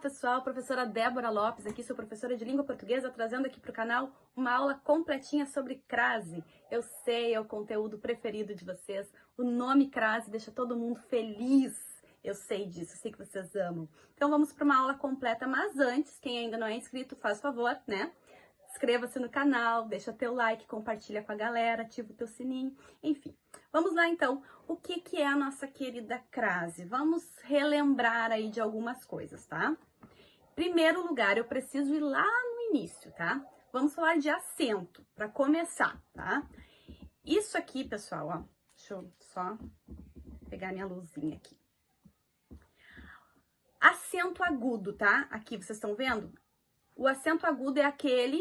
pessoal, professora Débora Lopes aqui, sou professora de língua portuguesa, trazendo aqui para o canal uma aula completinha sobre crase. Eu sei, é o conteúdo preferido de vocês, o nome crase deixa todo mundo feliz, eu sei disso, eu sei que vocês amam. Então vamos para uma aula completa, mas antes, quem ainda não é inscrito, faz favor, né? Inscreva-se no canal, deixa teu like, compartilha com a galera, ativa o teu sininho, enfim. Vamos lá então, o que é a nossa querida crase? Vamos relembrar aí de algumas coisas, tá? Primeiro lugar, eu preciso ir lá no início, tá? Vamos falar de acento, para começar, tá? Isso aqui, pessoal, ó, deixa eu só pegar minha luzinha aqui. Acento agudo, tá? Aqui, vocês estão vendo? O acento agudo é aquele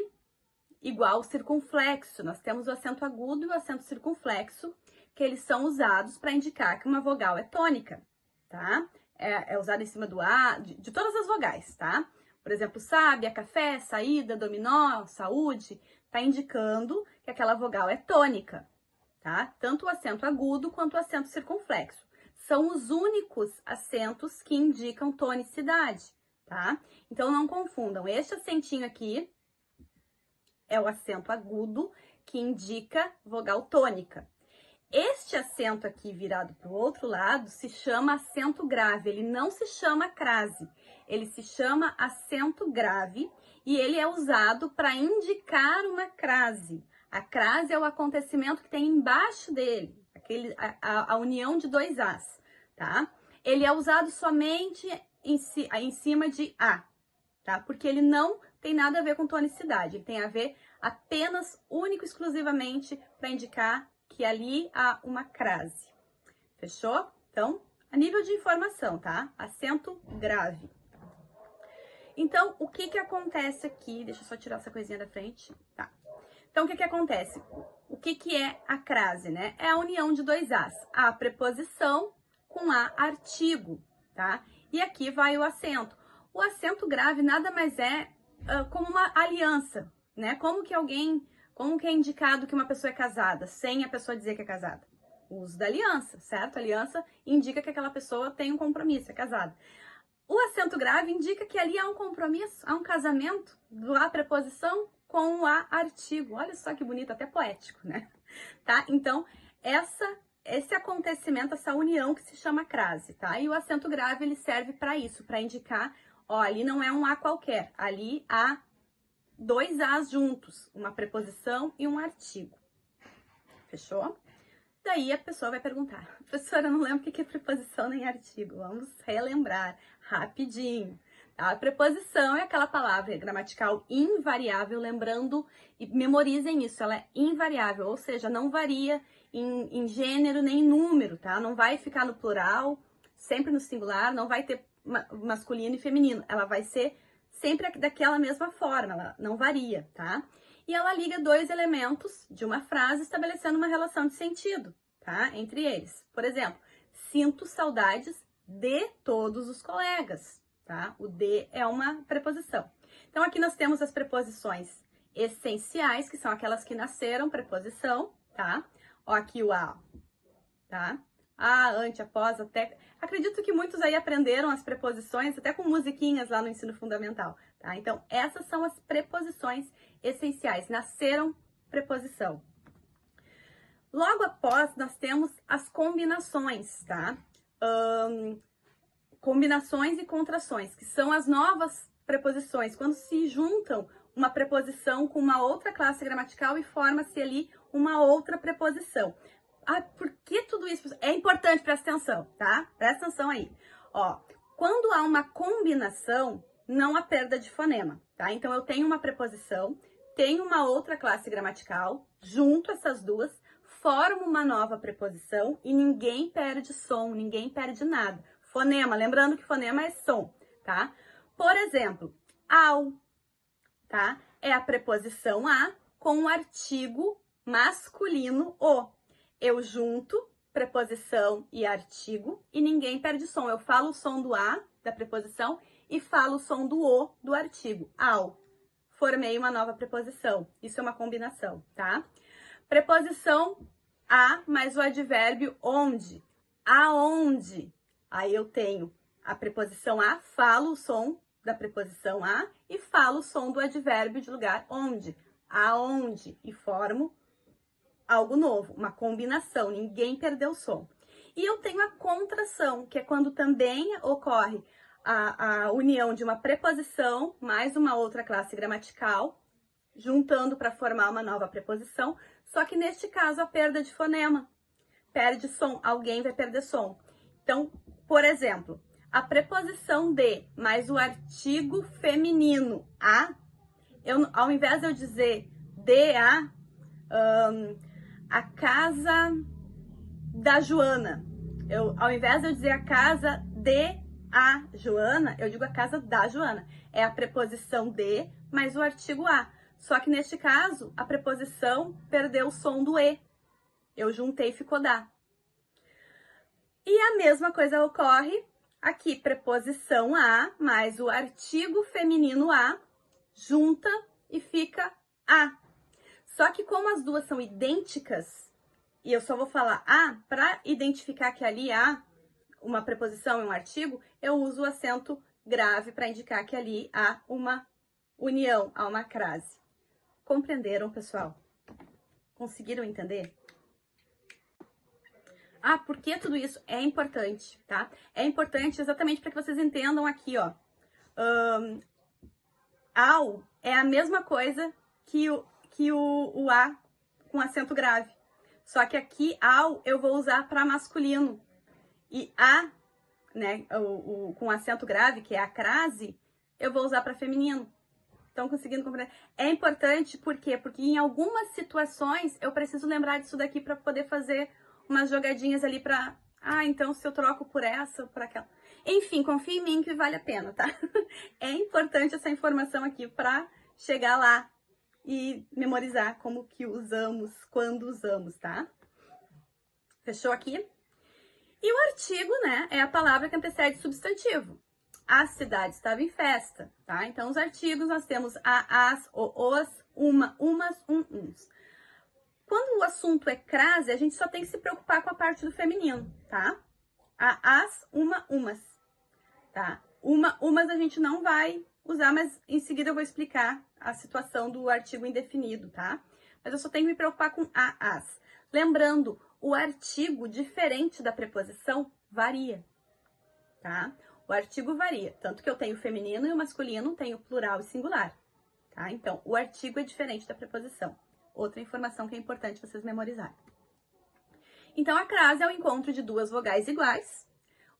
igual o circunflexo. Nós temos o acento agudo e o acento circunflexo, que eles são usados para indicar que uma vogal é tônica, tá? É usado em cima do A, de todas as vogais, tá? Por exemplo, sábia, café, saída, dominó, saúde, tá indicando que aquela vogal é tônica, tá? Tanto o acento agudo quanto o acento circunflexo. São os únicos acentos que indicam tonicidade, tá? Então, não confundam. Este acentinho aqui é o acento agudo, que indica vogal tônica. Este acento aqui virado para o outro lado se chama acento grave, ele não se chama crase, ele se chama acento grave e ele é usado para indicar uma crase. A crase é o acontecimento que tem embaixo dele, a união de dois As, tá? Ele é usado somente em cima de A, tá? Porque ele não tem nada a ver com tonicidade, ele tem a ver apenas, único, exclusivamente para indicar que ali há uma crase. Fechou? Então, a nível de informação, tá? Acento grave. Então, o que acontece aqui? Deixa eu só tirar essa coisinha da frente. Tá. Então, o que acontece? O que é a crase, né? É a união de dois As. A preposição com a artigo, tá? E aqui vai o acento. O acento grave nada mais é como uma aliança, né? Como que é indicado que uma pessoa é casada, sem a pessoa dizer que é casada? O uso da aliança, certo? A aliança indica que aquela pessoa tem um compromisso, é casada. O acento grave indica que ali há um compromisso, há um casamento do a preposição com o a artigo. Olha só que bonito, até poético, né? Tá? Então, esse acontecimento, essa união que se chama crase, tá? E o acento grave, ele serve para isso, para indicar, ó, ali não é um a qualquer, ali há dois As juntos, uma preposição e um artigo. Fechou? Daí a pessoa vai perguntar, professora, eu não lembro o que é preposição nem artigo. Vamos relembrar rapidinho. A preposição é aquela palavra gramatical invariável, lembrando, e memorizem isso, ela é invariável, ou seja, não varia em gênero nem em número, tá? Não vai ficar no plural, sempre no singular, não vai ter masculino e feminino, ela vai ser sempre daquela mesma forma, ela não varia, tá? E ela liga dois elementos de uma frase estabelecendo uma relação de sentido, tá? Entre eles. Por exemplo, sinto saudades de todos os colegas, tá? O de é uma preposição. Então, aqui nós temos as preposições essenciais, que são aquelas que nasceram preposição, tá? Ó, aqui o a, tá? A, ante, após, até. Acredito que muitos aí aprenderam as preposições até com musiquinhas lá no ensino fundamental, tá? Então, essas são as preposições essenciais, nasceram preposição. Logo após, nós temos as combinações, tá? Combinações e contrações, que são as novas preposições, quando se juntam uma preposição com uma outra classe gramatical e forma-se ali uma outra preposição. Ah, por que tudo isso? É importante, presta atenção, tá? Presta atenção aí. Ó, quando há uma combinação, não há perda de fonema, tá? Então, eu tenho uma preposição, tenho uma outra classe gramatical, junto essas duas, formo uma nova preposição e ninguém perde som, ninguém perde nada. Fonema, lembrando que fonema é som, tá? Por exemplo, ao, tá? É a preposição a com o artigo masculino o. Eu junto preposição e artigo e ninguém perde som. Eu falo o som do a, da preposição, e falo o som do o, do artigo. Ao. Formei uma nova preposição. Isso é uma combinação, tá? Preposição a mais o advérbio onde. Aonde. Aí eu tenho a preposição a, falo o som da preposição a e falo o som do advérbio de lugar onde, aonde, e formo algo novo, uma combinação, ninguém perdeu o som. E eu tenho a contração, que é quando também ocorre a união de uma preposição mais uma outra classe gramatical, juntando para formar uma nova preposição, só que neste caso a perda de fonema. Perde som, alguém vai perder som. Então, por exemplo, a preposição de mais o artigo feminino a, ao invés de eu dizer de a casa da Joana, ao invés de eu dizer a casa de a Joana, eu digo a casa da Joana. É a preposição de mais o artigo a. Só que neste caso, a preposição perdeu o som do e. Eu juntei e ficou da. E a mesma coisa ocorre aqui, preposição a mais o artigo feminino a, junta e fica a. Só que como as duas são idênticas, e eu só vou falar a, para identificar que ali há uma preposição e um artigo, eu uso o acento grave para indicar que ali há uma união, há uma crase. Compreenderam, pessoal? Conseguiram entender? Ah, por que tudo isso é importante, tá? É importante exatamente para que vocês entendam aqui, ó. Ao é a mesma coisa que o a com acento grave. Só que aqui, ao, eu vou usar para masculino. E a, né, com acento grave, que é a crase, eu vou usar para feminino. Estão conseguindo compreender? É importante, por quê? Porque em algumas situações eu preciso lembrar disso daqui para poder fazer umas jogadinhas ali para... Ah, então se eu troco por essa ou por aquela... Enfim, confia em mim que vale a pena, tá? É importante essa informação aqui para chegar lá e memorizar como que usamos, quando usamos, tá? Fechou aqui? E o artigo, né, é a palavra que antecede o substantivo. A cidade estava em festa, tá? Então, os artigos nós temos a, as, o, os, uma, umas, uns. Quando o assunto é crase, a gente só tem que se preocupar com a parte do feminino, tá? A, as, uma, umas, tá? Umas a gente não vai usar, mas em seguida eu vou explicar a situação do artigo indefinido, tá? Mas eu só tenho que me preocupar com a, as. Lembrando, o artigo, diferente da preposição, varia, tá? O artigo varia, tanto que eu tenho feminino e o masculino, tenho plural e singular, tá? Então, o artigo é diferente da preposição. Outra informação que é importante vocês memorizarem. Então, a crase é o encontro de duas vogais iguais,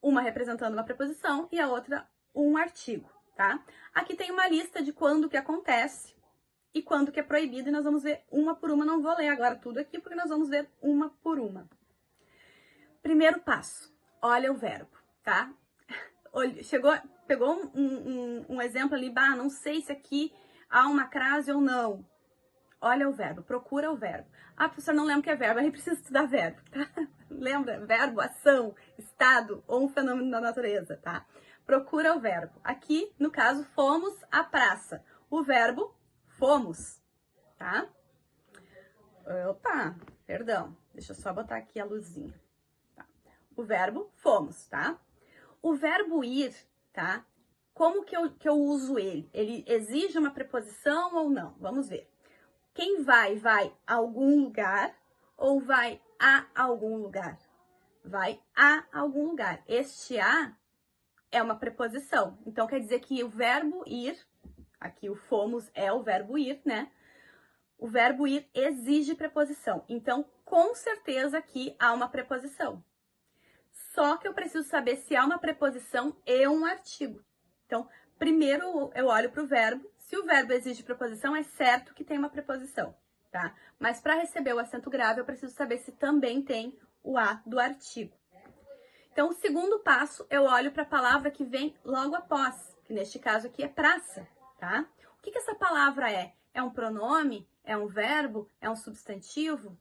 uma representando uma preposição e a outra um artigo, tá? Aqui tem uma lista de quando que acontece e quando que é proibido, e nós vamos ver uma por uma. Não vou ler agora tudo aqui, porque nós vamos ver uma por uma. Primeiro passo, olha o verbo, tá? Pegou um exemplo ali, não sei se aqui há uma crase ou não. Olha o verbo, procura o verbo. Ah, professor, não lembro o que é verbo, aí precisa estudar verbo, tá? Lembra? Verbo, ação, estado ou um fenômeno da natureza, tá? Procura o verbo. Aqui, no caso, fomos à praça. O verbo, fomos, tá? Opa, perdão. Deixa eu só botar aqui a luzinha. Tá. O verbo, fomos, tá? O verbo ir, tá? Como que eu uso ele? Ele exige uma preposição ou não? Vamos ver. Quem vai a algum lugar ou vai a algum lugar? Vai a algum lugar. Este a é uma preposição. Então, quer dizer que o verbo ir, aqui o fomos é o verbo ir, né? O verbo ir exige preposição. Então, com certeza aqui há uma preposição. Só que eu preciso saber se há uma preposição e um artigo. Então, primeiro eu olho para o verbo. Se o verbo exige preposição, é certo que tem uma preposição, tá? Mas para receber o acento grave, eu preciso saber se também tem o a do artigo. Então, o segundo passo, eu olho para a palavra que vem logo após, que neste caso aqui é praça, tá? O que essa palavra é? É um pronome? É um verbo? É um substantivo?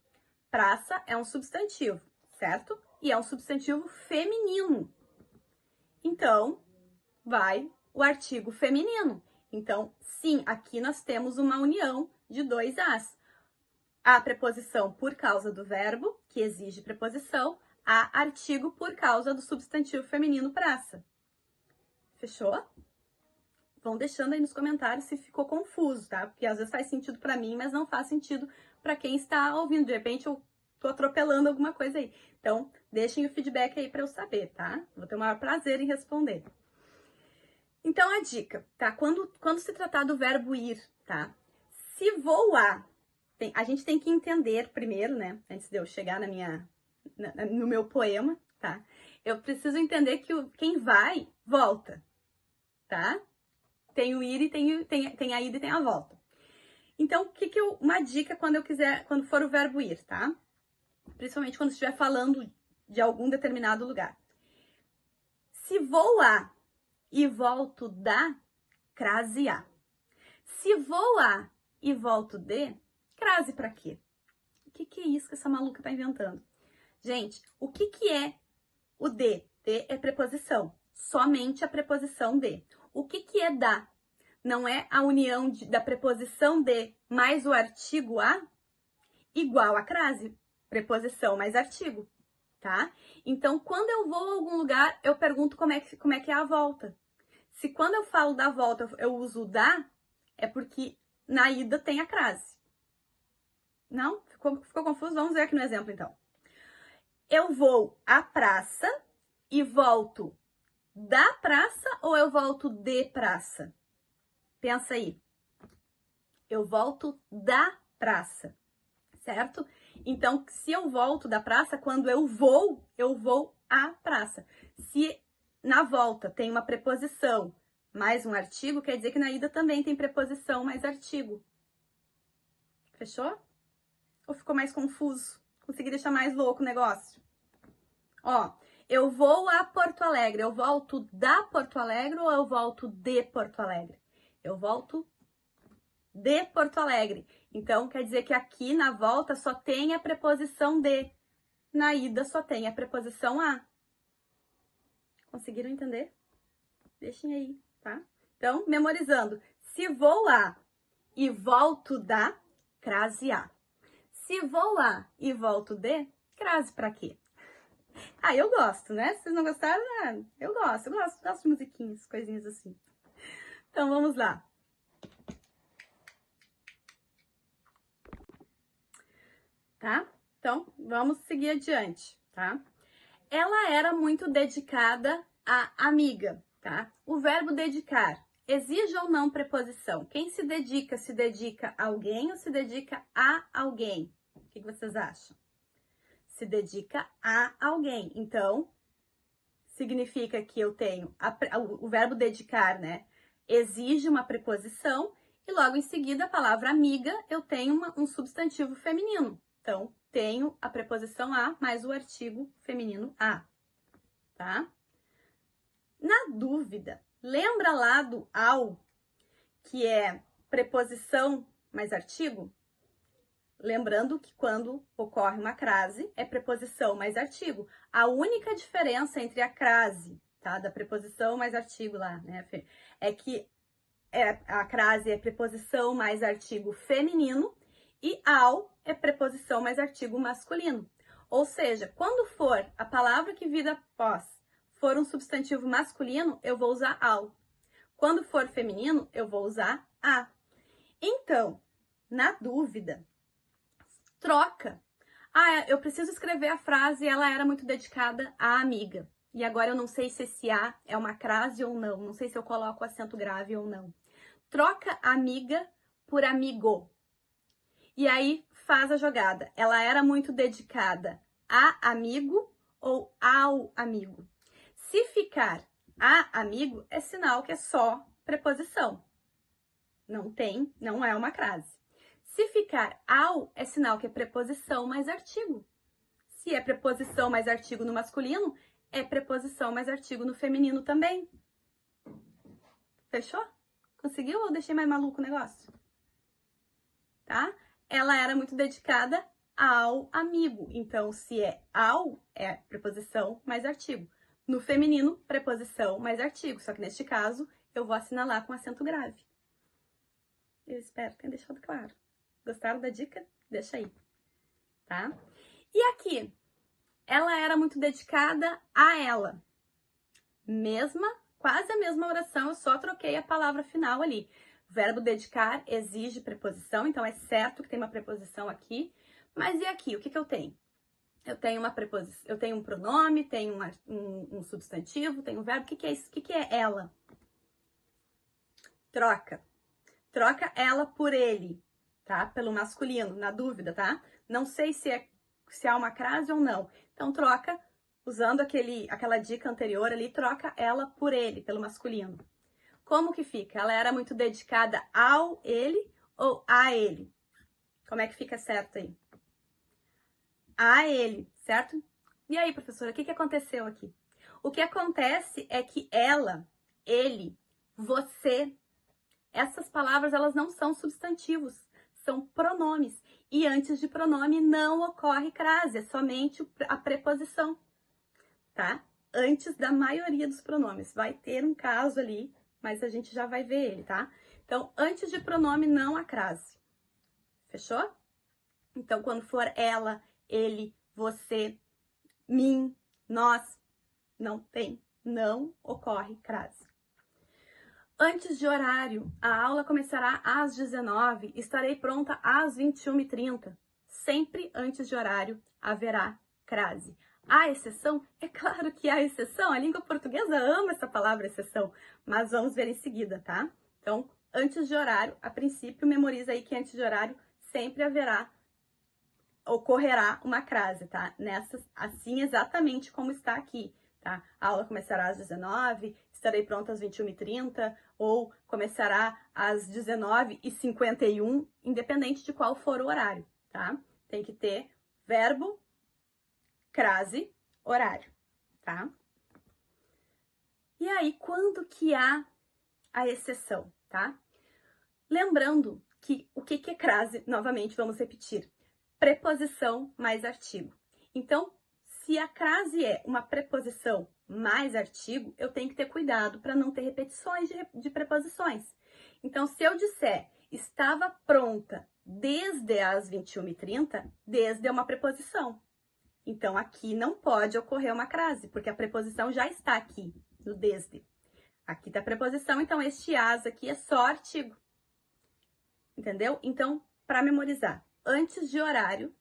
Praça é um substantivo, certo? E é um substantivo feminino. Então, vai o artigo feminino. Então, sim, aqui nós temos uma união de dois as. A preposição por causa do verbo, que exige preposição, a artigo por causa do substantivo feminino praça. Fechou? Vão deixando aí nos comentários se ficou confuso, tá? Porque às vezes faz sentido pra mim, mas não faz sentido pra quem está ouvindo. De repente eu tô atropelando alguma coisa aí. Então, deixem o feedback aí pra eu saber, tá? Vou ter o maior prazer em responder. Então, a dica, tá? Quando se tratar do verbo ir, tá? Se voar, a gente tem que entender primeiro, né? Antes de eu chegar no meu poema, tá? Eu preciso entender que quem vai, volta, tá? Tem o ir e tem a ida e tem a volta. Então, uma dica quando for o verbo ir, tá? Principalmente quando estiver falando de algum determinado lugar. Se vou a e volto da, crase a. Se vou a e volto de, crase pra quê? O que é isso que essa maluca tá inventando? Gente, o que é o de? De é preposição. Somente a preposição de. O que é da? Não é a união da preposição de mais o artigo a igual a crase. Preposição mais artigo, tá? Então, quando eu vou a algum lugar, eu pergunto como é que é a volta. Se quando eu falo da volta eu uso da, é porque na ida tem a crase. Não? Ficou confuso? Vamos ver aqui no exemplo, então. Eu vou à praça e volto da praça ou eu volto de praça? Pensa aí. Eu volto da praça, certo? Então, se eu volto da praça, quando eu vou à praça. Se na volta tem uma preposição mais um artigo, quer dizer que na ida também tem preposição mais artigo. Fechou? Ou ficou mais confuso? Consegui deixar mais louco o negócio? Ó, eu vou a Porto Alegre. Eu volto da Porto Alegre ou eu volto de Porto Alegre? Eu volto de Porto Alegre. Então, quer dizer que aqui na volta só tem a preposição de. Na ida só tem a preposição a. Conseguiram entender? Deixem aí, tá? Então, memorizando. Se vou a e volto da, crase a. Se vou a e volto de, crase pra quê? Ah, eu gosto, né? Se vocês não gostaram, eu gosto de musiquinhas, coisinhas assim. Então, vamos lá. Tá? Então, vamos seguir adiante, tá? Ela era muito dedicada à amiga, tá? O verbo dedicar, exige ou não preposição? Quem se dedica a alguém ou se dedica a alguém? O que vocês acham? Se dedica a alguém. Então, significa que eu tenho o verbo dedicar, né? Exige uma preposição e logo em seguida a palavra amiga eu tenho um substantivo feminino. Então, tenho a preposição a mais o artigo feminino a, tá? Na dúvida, lembra lá do ao, que é preposição mais artigo? Lembrando que quando ocorre uma crase, é preposição mais artigo. A única diferença entre a crase, tá? Da preposição mais artigo lá, né, Fê? É que a crase é preposição mais artigo feminino e ao é preposição mais artigo masculino. Ou seja, quando for a palavra que vir após for um substantivo masculino, eu vou usar ao. Quando for feminino, eu vou usar a. Então, na dúvida, troca. Ah, eu preciso escrever a frase, ela era muito dedicada à amiga. E agora eu não sei se esse a é uma crase ou não. Não sei se eu coloco acento grave ou não. Troca amiga por amigo. E aí faz a jogada. Ela era muito dedicada a amigo ou ao amigo. Se ficar a amigo, é sinal que é só preposição. Não é uma crase. Se ficar ao, é sinal que é preposição mais artigo. Se é preposição mais artigo no masculino, é preposição mais artigo no feminino também. Fechou? Conseguiu ou deixei mais maluco o negócio? Tá? Ela era muito dedicada ao amigo. Então, se é ao, é preposição mais artigo. No feminino, preposição mais artigo. Só que neste caso, eu vou assinalar com acento grave. Eu espero que tenha deixado claro. Gostaram da dica? Deixa aí, tá? E aqui, ela era muito dedicada a ela. Mesma quase a mesma oração, eu só troquei a palavra final ali. O verbo dedicar exige preposição, então é certo que tem uma preposição aqui. Mas e aqui, o que eu tenho? Eu tenho uma preposição, eu tenho um pronome, tenho um substantivo, tenho um verbo. O que é isso? O que é ela? Troca. Troca ela por ele, tá? Pelo masculino, na dúvida, tá? Não sei se há uma crase ou não. Então, troca, usando aquela dica anterior ali, troca ela por ele, pelo masculino. Como que fica? Ela era muito dedicada ao ele ou a ele? Como é que fica certo aí? A ele, certo? E aí, professora, o que aconteceu aqui? O que acontece é que ela, ele, você, essas palavras, elas não são substantivos, são pronomes. E antes de pronome não ocorre crase, é somente a preposição, tá? Antes da maioria dos pronomes. Vai ter um caso ali, mas a gente já vai ver ele, tá? Então, antes de pronome não há crase. Fechou? Então, quando for ela, ele, você, mim, nós, não ocorre crase. Antes de horário, a aula começará às 19h, estarei pronta às 21h30. Sempre antes de horário haverá crase. Há exceção? É claro que há exceção, a língua portuguesa ama essa palavra exceção, mas vamos ver em seguida, tá? Então, antes de horário, a princípio, memoriza aí que antes de horário sempre ocorrerá uma crase, tá? Assim exatamente como está aqui, tá? A aula começará às 19h, estarei pronta às 21h30, ou começará às 19h51, independente de qual for o horário, tá? Tem que ter verbo, crase, horário, tá? E aí, quando que há a exceção, tá? Lembrando que o que é crase, novamente, vamos repetir. Preposição mais artigo. Então, se a crase é uma preposição mais artigo, eu tenho que ter cuidado para não ter repetições de preposições. Então, se eu disser estava pronta desde as 21h30, desde é uma preposição. Então, aqui não pode ocorrer uma crase, porque a preposição já está aqui, no desde. Aqui está a preposição, então este as aqui é só artigo. Entendeu? Então, para memorizar, antes de horário,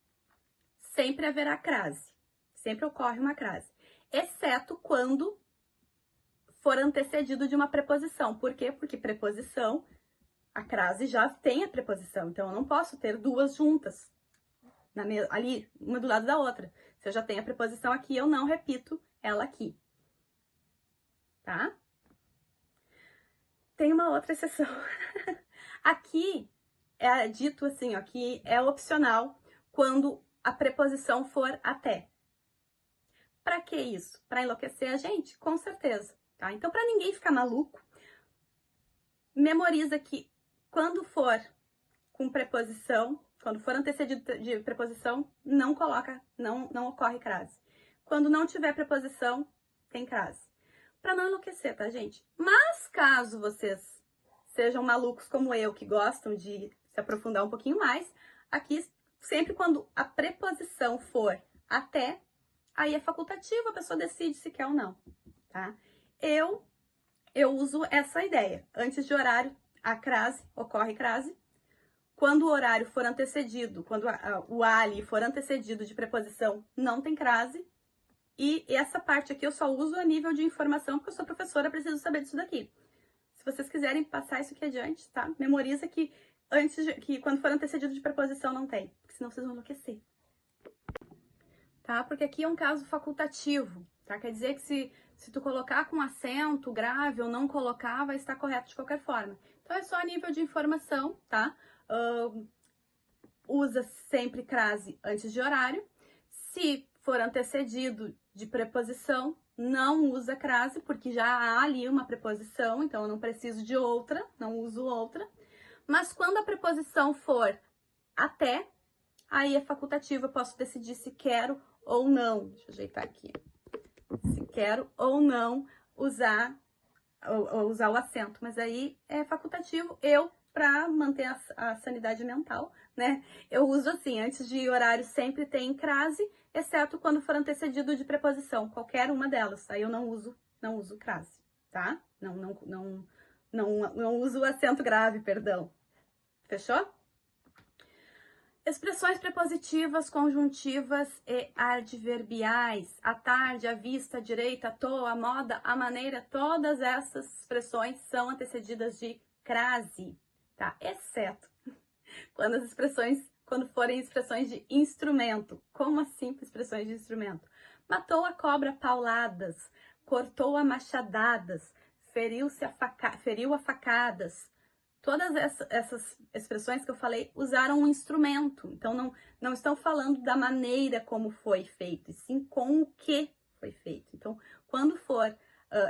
sempre haverá crase. Sempre ocorre uma crase. Exceto quando for antecedido de uma preposição. Por quê? Porque preposição, a crase já tem a preposição. Então, eu não posso ter duas juntas, ali, uma do lado da outra. Se eu já tenho a preposição aqui, eu não repito ela aqui. Tá? Tem uma outra exceção. Aqui é dito assim, ó, que é opcional quando a preposição for até. Para que isso? Para enlouquecer a gente? Com certeza, tá? Então, para ninguém ficar maluco, memoriza que quando for com preposição, quando for antecedido de preposição, não ocorre crase. Quando não tiver preposição, tem crase. Para não enlouquecer, tá, gente? Mas caso vocês sejam malucos como eu, que gostam de se aprofundar um pouquinho mais, aqui, sempre quando a preposição for até, aí é facultativo, a pessoa decide se quer ou não, tá? Eu uso essa ideia. Antes de horário, a crase, ocorre crase. Quando o horário for antecedido, quando o ali for antecedido de preposição, não tem crase. E essa parte aqui eu só uso a nível de informação, porque eu sou professora, preciso saber disso daqui. Se vocês quiserem passar isso aqui adiante, tá? Memoriza que quando for antecedido de preposição não tem, porque senão vocês vão enlouquecer. Tá? Porque aqui é um caso facultativo, tá? Quer dizer que se tu colocar com acento grave ou não colocar, vai estar correto de qualquer forma. Então, é só a nível de informação, tá? Usa sempre crase antes de horário. Se for antecedido de preposição, não usa crase, porque já há ali uma preposição, então eu não preciso de outra, não uso outra. Mas quando a preposição for até, aí é facultativo, eu posso decidir se quero ou não. Deixa eu ajeitar aqui. Se quero ou não usar o acento, mas aí é facultativo. Para manter a sanidade mental, né? Eu uso assim, antes de horário sempre tem crase, exceto quando for antecedido de preposição, qualquer uma delas. Aí eu não uso crase, tá? Não uso o acento grave, perdão. Fechou? Expressões prepositivas, conjuntivas e adverbiais. A tarde, a vista, a direita, a toa, a moda, a maneira, todas essas expressões são antecedidas de crase, tá? Exceto quando forem expressões de instrumento. Como assim expressões de instrumento? Matou a cobra pauladas, cortou a machadadas, feriu a facadas. Todas essas expressões que eu falei usaram um instrumento. Então, não estão falando da maneira como foi feito, e sim com o que foi feito. Então, quando for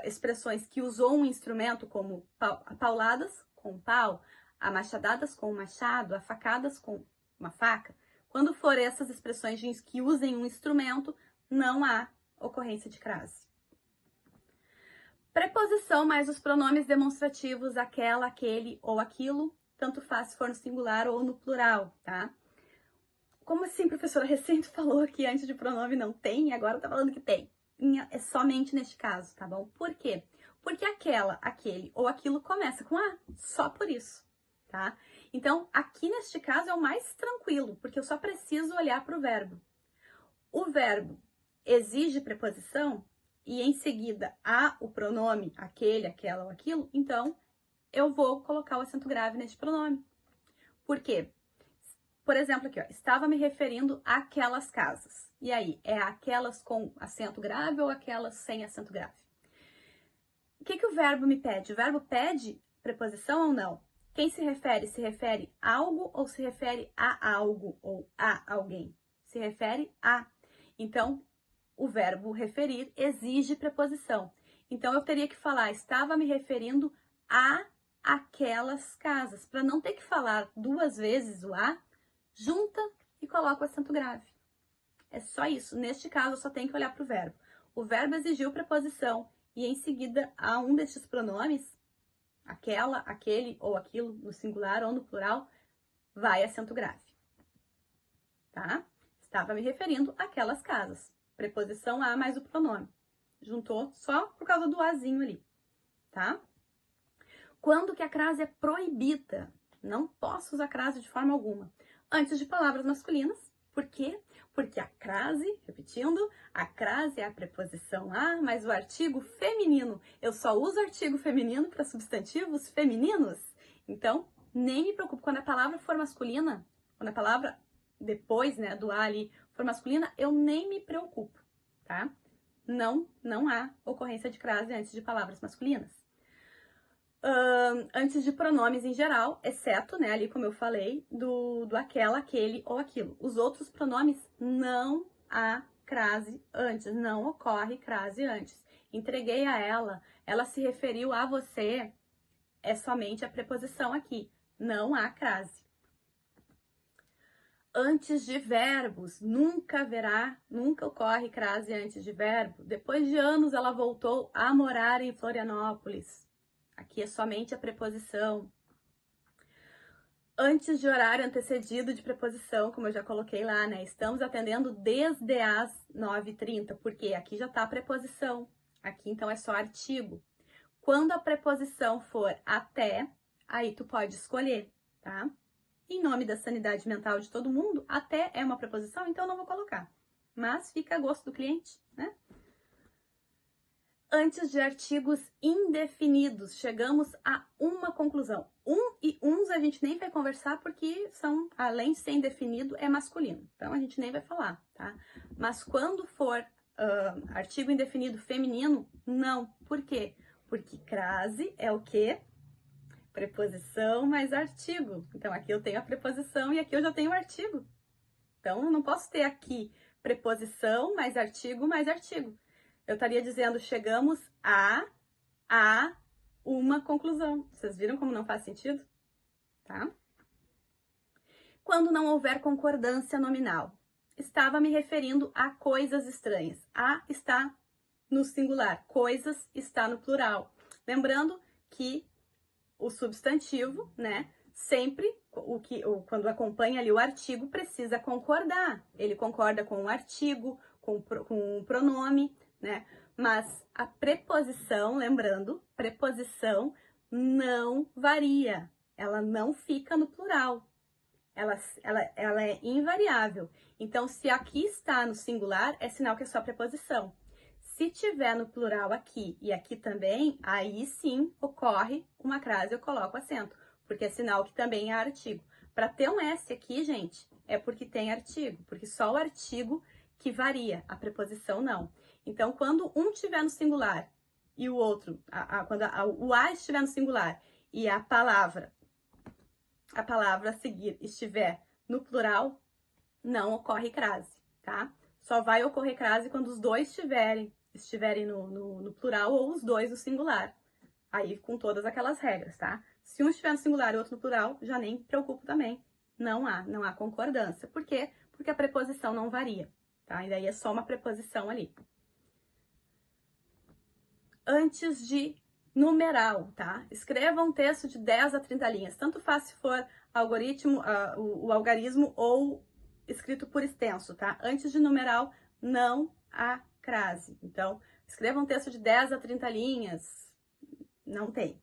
expressões que usou um instrumento, como a pauladas com pau, a machadadas com machado, a facadas com uma faca, quando for essas expressões que usem um instrumento, não há ocorrência de crase. Preposição mais os pronomes demonstrativos, aquela, aquele ou aquilo, tanto faz se for no singular ou no plural, tá? Como assim, professora? Recente falou que antes de pronome não tem e agora tá falando que tem. É somente neste caso, tá bom? Por quê? Porque aquela, aquele ou aquilo começa com A, só por isso, tá? Então, aqui neste caso é o mais tranquilo, porque eu só preciso olhar para o verbo. O verbo exige preposição e em seguida há o pronome aquele, aquela ou aquilo, então eu vou colocar o acento grave neste pronome. Por quê? Por exemplo, aqui, ó, estava me referindo àquelas casas. E aí, é aquelas com acento grave ou aquelas sem acento grave? O que o verbo me pede? O verbo pede preposição ou não? Quem se refere a algo ou se refere a algo ou a alguém? Se refere a. Então, o verbo referir exige preposição. Então, eu teria que falar, estava me referindo a aquelas casas, para não ter que falar duas vezes o a, junta e coloca o acento grave. É só isso. Neste caso, eu só tenho que olhar para o verbo. O verbo exigiu preposição e em seguida a um destes pronomes, aquela, aquele ou aquilo, no singular ou no plural, vai acento grave. Tá? Estava me referindo àquelas casas. Preposição a mais o pronome. Juntou só por causa do azinho ali, tá? Quando que a crase é proibida? Não posso usar crase de forma alguma. Antes de palavras masculinas. Por quê? Porque a crase, repetindo, a crase é a preposição a mais o artigo feminino. Eu só uso artigo feminino para substantivos femininos. Então, nem me preocupo. Quando a palavra for masculina, quando a palavra depois, né, do a ali for masculina, eu nem me preocupo, tá? Não há ocorrência de crase antes de palavras masculinas. Antes de pronomes em geral, exceto, né, ali como eu falei, do aquela, aquele ou aquilo. Os outros pronomes não há crase antes, não ocorre crase antes. Entreguei a ela se referiu a você, é somente a preposição aqui, não há crase. Antes de verbos, nunca ocorre crase antes de verbo. Depois de anos, ela voltou a morar em Florianópolis. Aqui é somente a preposição. Antes de horário antecedido de preposição, como eu já coloquei lá, né? Estamos atendendo desde as 9h30, porque aqui já tá a preposição. Aqui, então, é só artigo. Quando a preposição for até, aí tu pode escolher, tá? Em nome da sanidade mental de todo mundo, até é uma preposição, então não vou colocar. Mas fica a gosto do cliente, né? Antes de artigos indefinidos, chegamos a uma conclusão. E uns a gente nem vai conversar porque são, além de ser indefinido, é masculino. Então, a gente nem vai falar, tá? Mas quando for artigo indefinido feminino, não. Por quê? Porque crase é o quê? Preposição mais artigo. Então, aqui eu tenho a preposição e aqui eu já tenho o artigo. Então, eu não posso ter aqui preposição mais artigo mais artigo. Eu estaria dizendo, chegamos a uma conclusão. Vocês viram como não faz sentido? Tá? Quando não houver concordância nominal. Estava me referindo a coisas estranhas. A está no singular, coisas está no plural. Lembrando que o substantivo, né, sempre, quando acompanha ali o artigo, precisa concordar. Ele concorda com o artigo, com o pronome, né? Mas a preposição, lembrando, preposição não varia, ela não fica no plural, ela é invariável. Então, se aqui está no singular, é sinal que é só preposição. Se tiver no plural aqui e aqui também, aí sim ocorre uma crase, eu coloco acento, porque é sinal que também é artigo. Para ter um S aqui, gente, é porque tem artigo, porque só o artigo que varia, a preposição não. Então, quando um estiver no singular e o outro, quando o A estiver no singular e a palavra a seguir estiver no plural, não ocorre crase, tá? Só vai ocorrer crase quando os dois estiverem no plural ou os dois no singular. Aí, com todas aquelas regras, tá? Se um estiver no singular e outro no plural, já nem me preocupo também. Não há concordância. Por quê? Porque a preposição não varia, tá? E daí é só uma preposição ali. Antes de numeral, tá? Escreva um texto de 10 a 30 linhas. Tanto faz se for algoritmo, o algarismo ou escrito por extenso, tá? Antes de numeral, não há crase. Então, escreva um texto de 10 a 30 linhas. Não tem.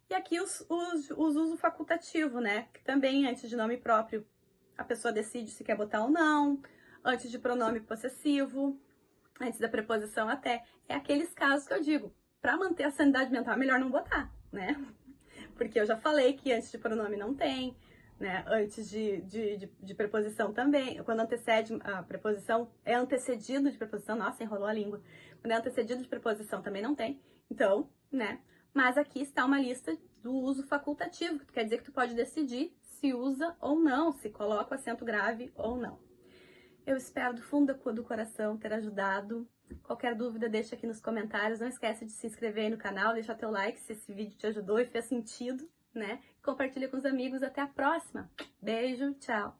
E aqui os uso facultativo, né? Que também, antes de nome próprio, a pessoa decide se quer botar ou não. Antes de pronome possessivo, antes da preposição até. É aqueles casos que eu digo, para manter a sanidade mental, é melhor não botar, né? Porque eu já falei que antes de pronome não tem, né? Antes de preposição também. Quando antecede a preposição, é antecedido de preposição. Nossa, enrolou a língua. Quando é antecedido de preposição também não tem. Então, né? Mas aqui está uma lista do uso facultativo, que quer dizer que tu pode decidir se usa ou não, se coloca o acento grave ou não. Eu espero do fundo do coração ter ajudado. Qualquer dúvida, deixa aqui nos comentários. Não esquece de se inscrever aí no canal, deixar teu like se esse vídeo te ajudou e fez sentido, né? Compartilha com os amigos. Até a próxima. Beijo, tchau!